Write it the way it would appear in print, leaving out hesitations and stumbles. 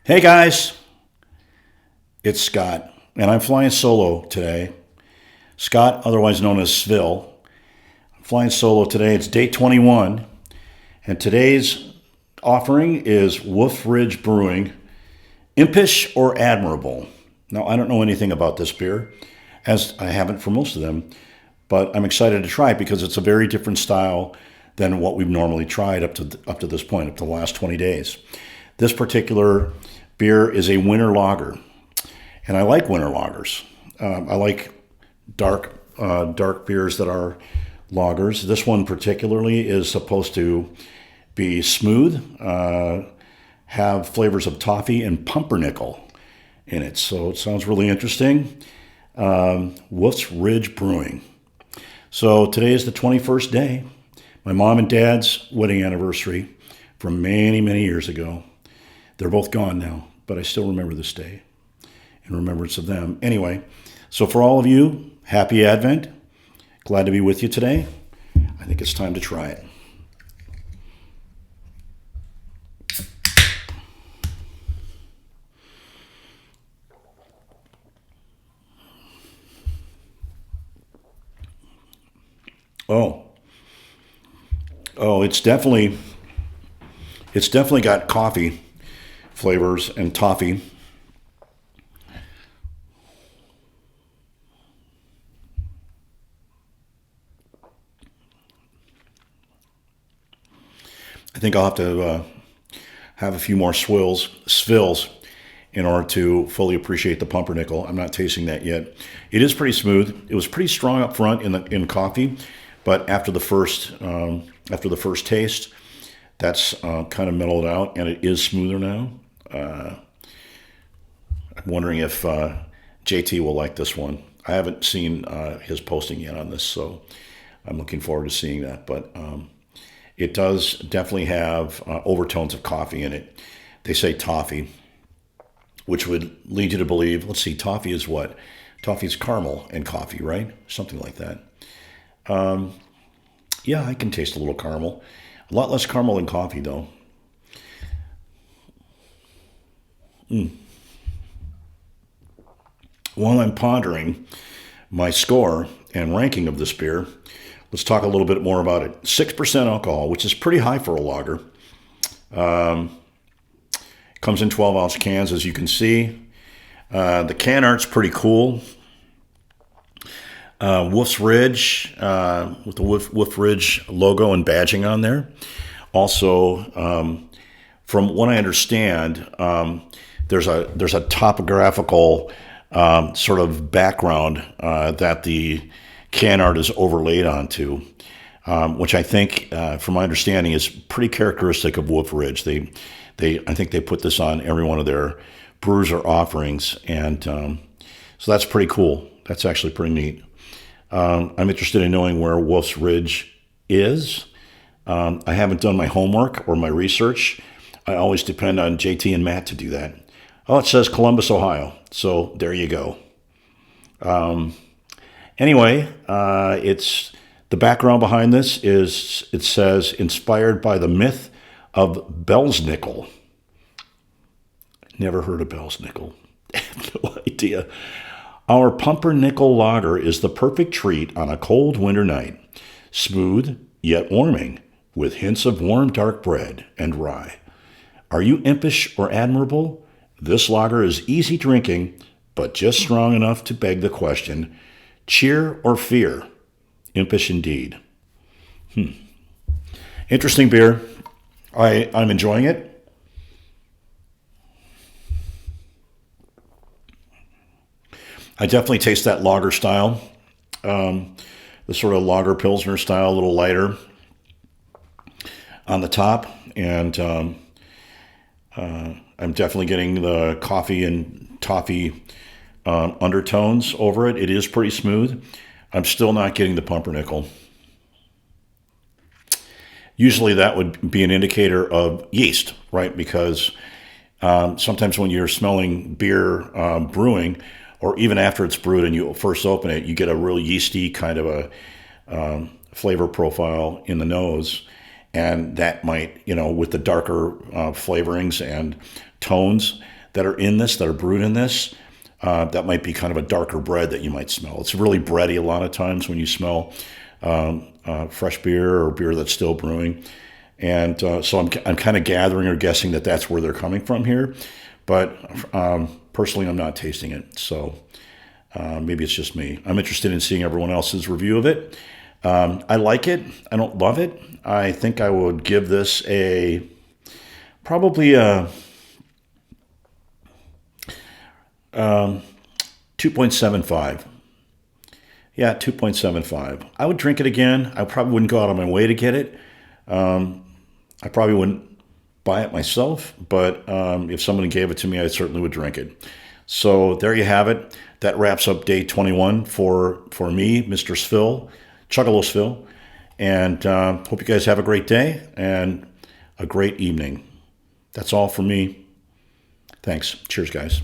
Hey guys, it's Scott, and I'm flying solo today. Scott, otherwise known as SFIL. I'm flying solo today. It's day 21, and today's offering is Wolf Ridge Brewing, Impish or Admirable. Now, I don't know anything about this beer, as I haven't for most of them, but I'm excited to try it because it's a very different style than what we've normally tried up to this point, up to the last 20 days. This particular beer is a winter lager, and I like winter lagers. I like dark beers that are lagers. This one particularly is supposed to be smooth, have flavors of toffee and pumpernickel in it. So it sounds really interesting. Wolf's Ridge Brewing. So today is the 21st day. My mom and dad's wedding anniversary from many, many years ago. They're both gone now, but I still remember this day in remembrance of them. Anyway, so for all of you, happy Advent. Glad to be with you today. I think it's time to try it. Oh, it's definitely got coffee flavors and toffee. I think I'll have to have a few more swills in order to fully appreciate the pumpernickel. I'm not tasting that yet. It is pretty smooth. It was pretty strong up front in coffee, but after the first taste, that's kind of mellowed out, and it is smoother now. I'm wondering if JT will like this one. I haven't seen his posting yet on this, so I'm looking forward to seeing that. But it does definitely have overtones of coffee in it. They say toffee, which would lead you to believe, let's see, toffee is what? Toffee is caramel and coffee, right? Something like that. Yeah, I can taste a little caramel. A lot less caramel than coffee, though. While I'm pondering my score and ranking of this beer, let's talk a little bit more about it. 6% alcohol, which is pretty high for a lager. Comes in 12-ounce cans, as you can see. The can art's pretty cool. Wolf's Ridge, with the Wolf Ridge logo and badging on there. Also, from what I understand, there's a topographical sort of background that the can art is overlaid onto, which I think, from my understanding, is pretty characteristic of Wolf Ridge. I think they put this on every one of their brews or offerings, and so that's pretty cool. That's actually pretty neat. I'm interested in knowing where Wolf's Ridge is. I haven't done my homework or my research. I always depend on JT and Matt to do that. Oh, it says Columbus, Ohio. So there you go. Anyway, it's the background behind this is, it says, inspired by the myth of Bellsnickel. Never heard of Bellsnickel. No idea. Our pumpernickel lager is the perfect treat on a cold winter night. Smooth, yet warming, with hints of warm dark bread and rye. Are you impish or admirable? This lager is easy drinking, but just strong enough to beg the question, cheer or fear? Impish indeed. Interesting beer. I'm enjoying it. I definitely taste that lager style, the sort of lager pilsner style, a little lighter on the top, and I'm definitely getting the coffee and toffee undertones over it. It is pretty smooth. I'm still not getting the pumpernickel. Usually that would be an indicator of yeast, right? Because sometimes when you're smelling beer brewing, or even after it's brewed and you first open it, you get a real yeasty kind of a flavor profile in the nose. And that might, with the darker flavorings and tones, that are in this, that are brewed in this. That might be kind of a darker bread that you might smell. It's really bready a lot of times when you smell fresh beer or beer that's still brewing. And so I'm kind of gathering or guessing that that's where they're coming from here. But personally, I'm not tasting it. So maybe it's just me. I'm interested in seeing everyone else's review of it. I like it. I don't love it. I think I would give this probably a 2.75. Yeah, 2.75. I would drink it again. I probably wouldn't go out of my way to get it. I probably wouldn't buy it myself, but if somebody gave it to me, I certainly would drink it. So there you have it. That wraps up day 21 for me, Mr. SFIL, Chuggalo SFIL. And hope you guys have a great day and a great evening. That's all for me. Thanks. Cheers, guys.